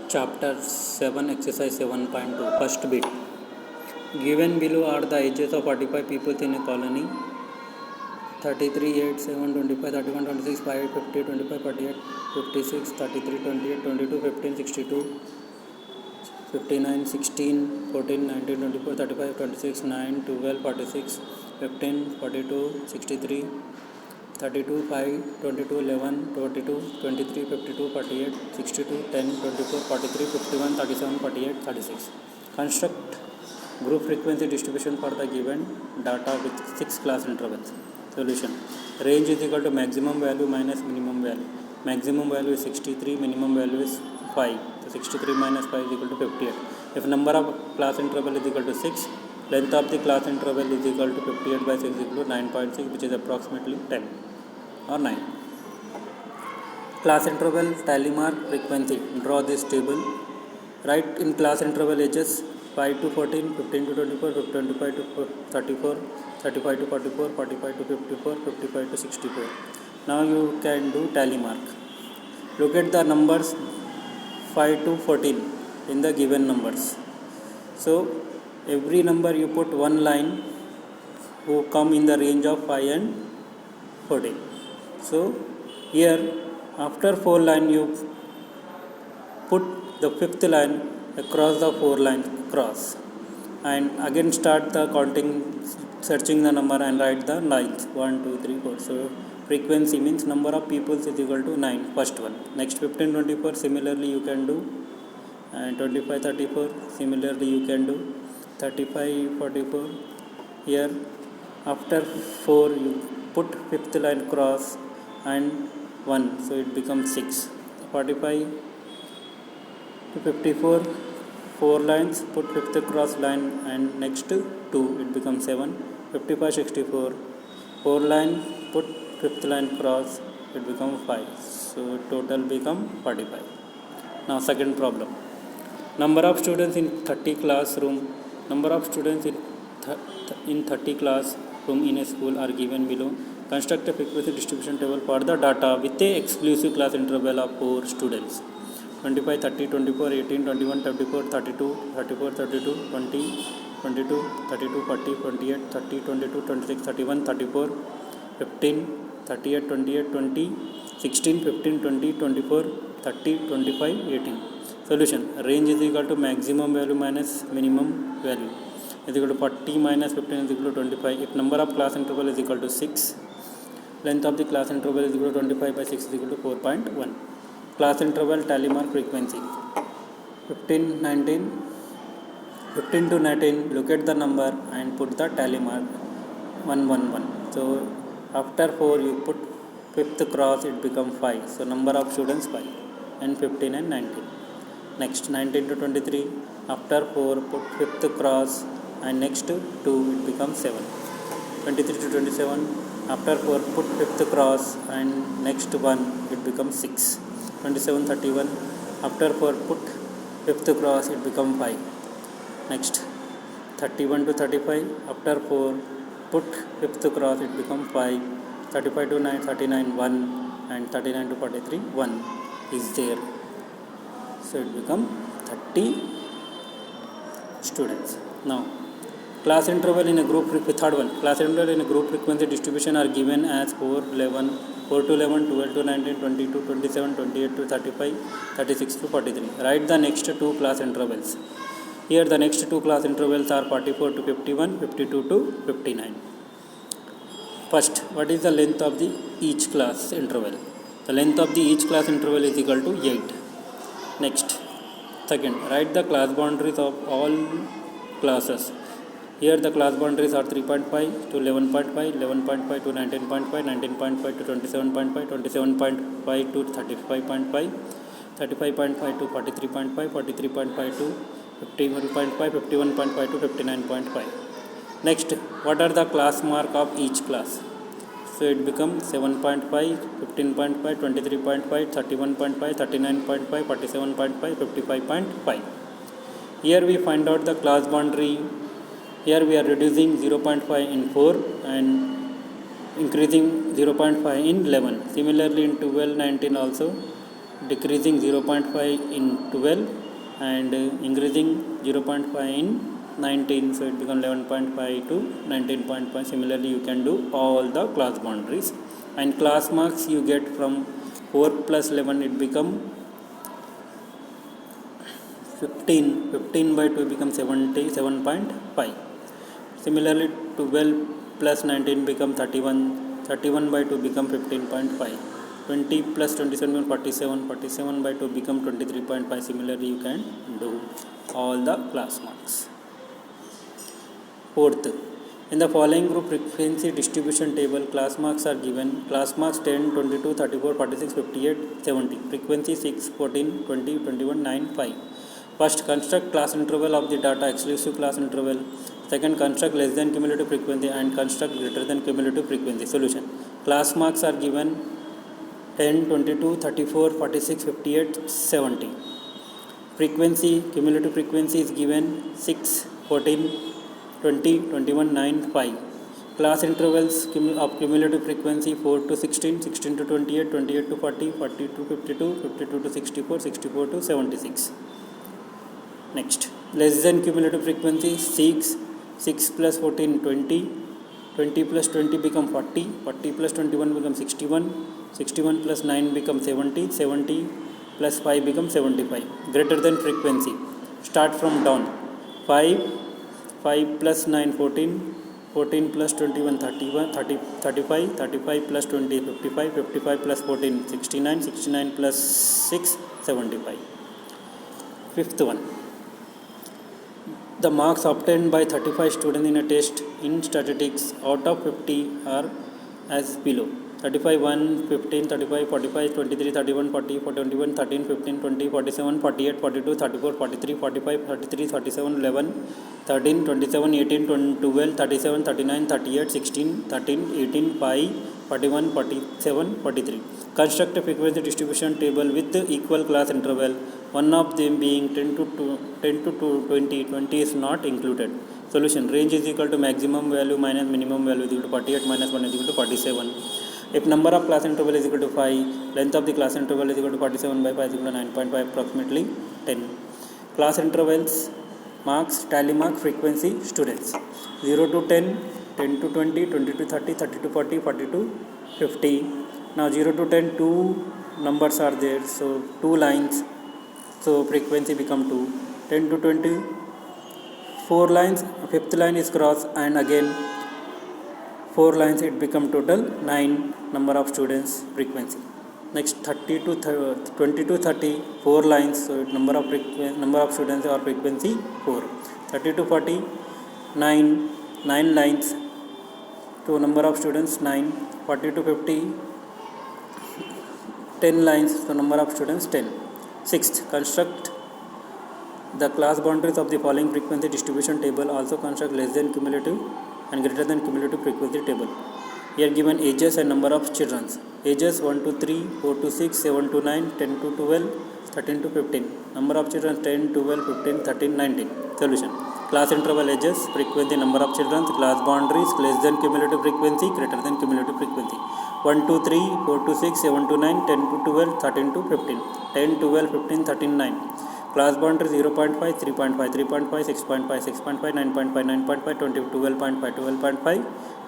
Chapter 7, Exercise 7.2, First bit. Given below are the ages of 45 people in a colony: 33, 8, 7, 25, 31, 26, 5, 50, 25, 48, 56, 33, 28, 22, 15, 62, 59, 16, 14, 19, 24, 35, 26, 9, 12, 46, 15, 42, 63, 32, 5, 22, 11, 22, 23, 52, 48, 62, 10, 24, 43, 51, 37, 48, 36. Construct group frequency distribution for the given data with 6 class intervals. Solution. Range is equal to maximum value minus minimum value. Maximum value is 63, minimum value is 5. So 63 minus 5 is equal to 58. If number of class interval is equal to 6, length of the class interval is equal to 58 by 6 is equal to 9.6, which is approximately 10 or 9. Class interval tally mark frequency. Draw this table. Write in class interval ages 5 to 14, 15 to 24, 25 to 34, 35 to 44, 45 to 54, 55 to 64. Now you can do tally mark. Look at the numbers 5 to 14 in the given numbers. So every number you put one line who come in the range of 5 and 14. So here after 4 line you put the fifth line across the 4 line cross, and again start the counting, searching the number and write the ninth 1 2 3 4. So frequency means number of people is equal to 9, first one. Next 15 24 similarly you can do, and 25 34 similarly you can do, 35 44. Here after 4 you put fifth line cross and 1, so it becomes 6. 45 to 54, 4 lines, put fifth cross line and next 2, it becomes 7. 55 64, 4 line, put fifth line cross, it becomes 5. So total become 45. Now second problem. Number of students in 30 classroom. Number of students in 30 classroom in a school are given below. Construct a frequency distribution table for the data with a exclusive class interval of 4 students. 25, 30, 24, 18, 21, 24, 32, 34, 32, 20, 22, 32, 40, 28, 30, 22, 26, 31, 34, 15, 38, 28, 20, 16, 15, 20, 24, 30, 25, 18. Solution. Range is equal to maximum value minus minimum value is equal to 40 minus 15 is equal to 25. If number of class interval is equal to 6, length of the class interval is equal to 25 by 6 is equal to 4.1. Class interval tally mark frequency. 15 to 19, look at the number and put the tally mark 111. So after 4 you put fifth cross, it becomes 5. So number of students 5, and 15 and 19. Next 19 to 23, after 4 put fifth cross and next 2, it becomes 7. 23 to 27, after 4 put fifth cross and next 1, it becomes 6. 27 31, after 4 put fifth cross, it becomes 5. Next 31 to 35, after 4 put fifth cross, it becomes 5. 35 to 39 1, and 39 to 43 1 is there, so it becomes 30 students. Now class interval in a group, third one, class interval in a group frequency distribution are given as 4 to 11, 12 to 19, 22, 27, 28 to 35, 36 to 43. Write the next 2 class intervals. Here the next 2 class intervals are 44 to 51, 52 to 59. First, what is the length of the each class interval? The length of the each class interval is equal to 8. Next, second, write the class boundaries of all classes. Here the class boundaries are 3.5 to 11.5, 11.5 to 19.5, 19.5 to 27.5, 27.5 to 35.5, 35.5 to 43.5, 43.5 to 51.5, 51.5 to 59.5. Next, what are the class mark of each class? So it becomes 7.5, 15.5, 23.5, 31.5, 39.5, 47.5, 55.5. Here we find out the class boundary. Here we are reducing 0.5 in 4 and increasing 0.5 in 11. Similarly in 12, 19 also decreasing 0.5 in 12 and increasing 0.5 in 19, so it becomes 11.5 to 19.5. Similarly you can do all the class boundaries, and class marks you get from 4 plus 11 it become 15 by 2 becomes 77.5. Similarly 12 plus 19 become 31 by 2 become 15.5. 20 plus 27 47 by 2 become 23.5. Similarly you can do all the class marks. Fourth, in the following group frequency distribution table, class marks are given. Class marks 10, 22, 34, 46, 58, 70. Frequency 6, 14, 20, 21, 9, 5. First, construct class interval of the data exclusive class interval. Second, construct less than cumulative frequency and construct greater than cumulative frequency. Solution. Class marks are given 10, 22, 34, 46, 58, 70. Frequency, cumulative frequency is given 6, 14, 20, 21, 9, 5. Class intervals of cumulative frequency 4 to 16, 16 to 28, 28 to 40, 40 to 52, 52 to 64, 64 to 76. Next, less than cumulative frequency 6, 6 plus 14, 20, 20 plus 20 become 40, 40 plus 21 become 61, 61 plus 9 become 70, 70 plus 5 become 75. Greater than frequency, start from down. 5 plus 9 14, 14 plus 21 31, 30, 35, 35 plus 20 55, 55 plus 14 69, 69 plus 6 75. Fifth one, the marks obtained by 35 students in a test in statistics out of 50 are as below. 35 1, 15, 35, 45, 23, 31, 40, 21, 13, 15, 20, 47, 48, 42, 34, 43, 45, 33, 37, 11, 13, 27, 18, 12, 37, 39, 38, 16, 13, 18, 5, 41, 47, 43. Construct a frequency distribution table with equal class interval, one of them being 10 to 20, 20 is not included. Solution. Range is equal to maximum value minus minimum value is equal to 48 minus 1 is equal to 47. If number of class interval is equal to 5, length of the class interval is equal to 47 by 5 is equal to 9.5, approximately 10. Class intervals, marks, tally mark, frequency, students. 0 to 10, 10 to 20, 20 to 30, 30 to 40, 40 to 50. Now 0 to 10, 2 numbers are there, so 2 lines, so frequency become 2. 10 to 20, 4 lines, 5th line is cross, and again 4 lines, it become total 9 number of students, frequency. Next 30 to 20 to 30, 4 lines, so number of students or frequency 4. 30 to 40, 9 lines, to number of students 9. 40 to 50, 10 lines, so number of students 10. Sixth, construct the class boundaries of the following frequency distribution table. Also construct less than cumulative and greater than cumulative frequency table. Here given ages and number of children. Ages 1 to 3, 4 to 6, 7 to 9, 10 to 12, 13 to 15. Number of children 10, 12, 15, 13, 19. Solution. Class interval ages, frequency, number of children, class boundaries, less than cumulative frequency, greater than cumulative frequency. 1 to 3, 4 to 6, 7 to 9, 10 to 12, 13 to 15. 10, 12, 15, 13, 9. Class boundary 0.5, 3.5, 3.5, 6.5, 6.5, 9.5, 9.5, 20, 12.5, 12.5,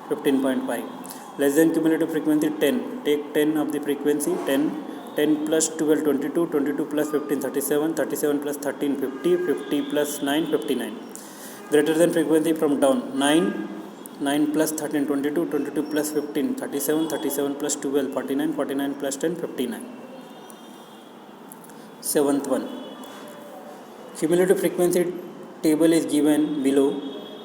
15.5. Less than cumulative frequency 10. Take 10 of the frequency, 10. 10 plus 12, 22, 22 plus 15, 37, 37 plus 13, 50, 50 plus 9, 59. Greater than frequency from down, 9, 9 plus 13, 22, 22 plus 15, 37, 37 plus 12, 49, 49 plus 10, 59. Seventh one. Cumulative frequency table is given below.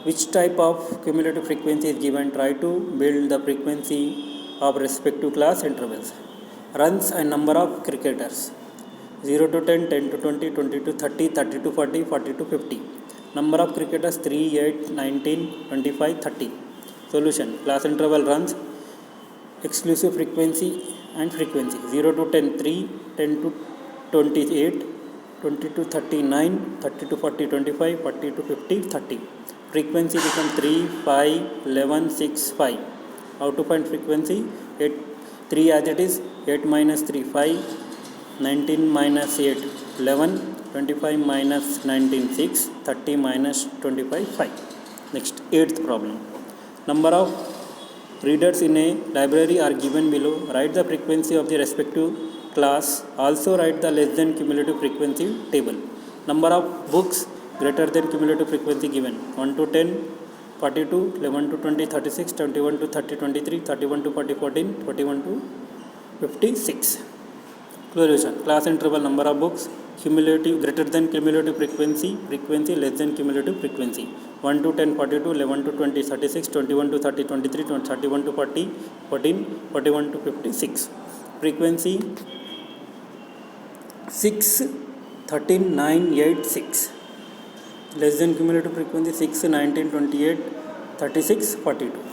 Which type of cumulative frequency is given? Try to build the frequency of respective class intervals. Runs and number of cricketers. 0 to 10, 10 to 20, 20 to 30, 30 to 40, 40 to 50. Number of cricketers 3, 8, 19, 25, 30. Solution. Class interval runs, exclusive frequency and frequency. 0 to 10, 3, 10 to 28, 20 to 39, 30 to 40, 25, 40 to 50, 30. Frequency become 3, 5, 11, 6, 5. How to find frequency? 8, 3 as it is, 8 minus 3, 5, 19 minus 8 11, 25 minus 19 6, 30 minus 25 5. Next, 8th problem. Number of readers in a library are given below. Write the frequency of the respective class. Also write the less than cumulative frequency table. Number of books greater than cumulative frequency given: 1 to 10 42, 11 to 20 36, 21 to 30 23, 31 to 40 14, 41 to 56. Correlation: class interval, number of books, cumulative greater than cumulative frequency, frequency less than cumulative frequency: 1 to 10 42, 11 to 20 36, 21 to 30 23, 31 to 40 14, 41 to 56. Frequency 6 13 9 8 6. Less than cumulative frequency 6 19 28 36 42.